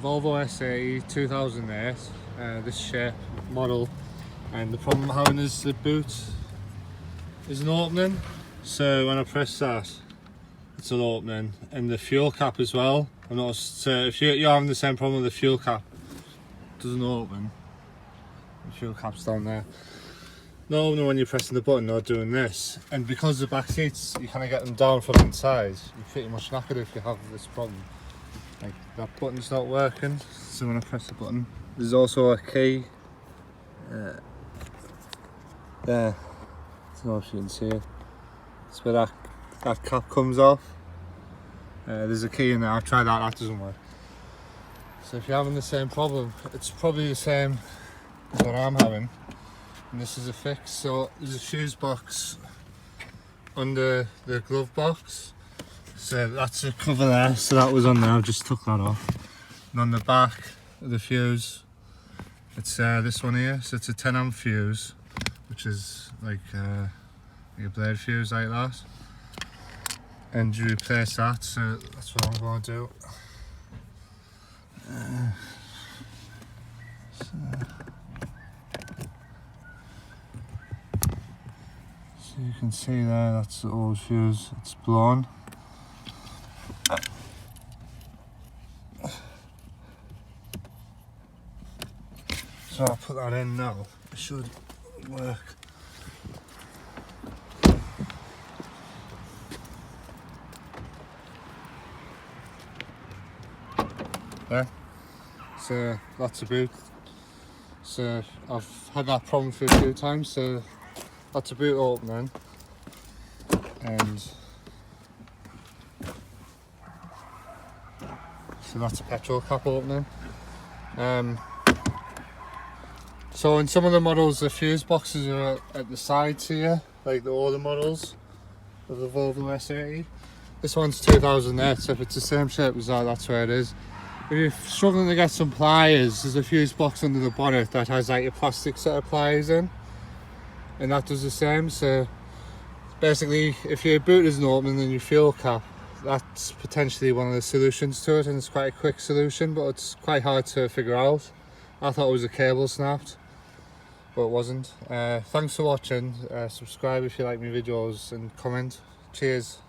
Volvo S80 2008, this shape, model, and the problem I'm having is the boot isn't opening. So when I press that, it's not opening, and the fuel cap as well. I noticed, so if you're having the same problem with the fuel cap, it doesn't open. The fuel cap's down there. Not opening when you're pressing the button or doing this, and because the back seats, you kind of get them down from inside, you're pretty much knackered if you have this problem. Like, that button's not working, so when I press the button, there's also a key there. I don't know if you can see it. It's where that cap comes off. There's a key in there. I've tried that doesn't work. So if you're having the same problem, it's probably the same as what I'm having. And this is a fix. So there's a fuse box under the glove box. So that's a cover there. So that was on there. I just took that off. And on the back of the fuse, it's this one here. So it's a 10 amp fuse, which is like a blade fuse like that. And you replace that. So that's what I'm going to do. So you can see there, that's the old fuse, it's blown. So I'll put that in now, it should work. There, so that's a boot. So I've had that problem for a few times, so that's a boot opening, and so that's a petrol cap opening. So in some of the models, the fuse boxes are at the sides here, like the older models of the Volvo S80. This one's 2008, so if it's the same shape as that, that's where it is. If you're struggling to get some pliers, there's a fuse box under the bonnet that has like a plastic set of pliers in, and that does the same. So basically, if your boot isn't opening and your fuel cap, that's potentially one of the solutions to it, and it's quite a quick solution, but it's quite hard to figure out. I thought it was a cable snapped, but it wasn't. Thanks for watching. Subscribe if you like my videos and comment. Cheers.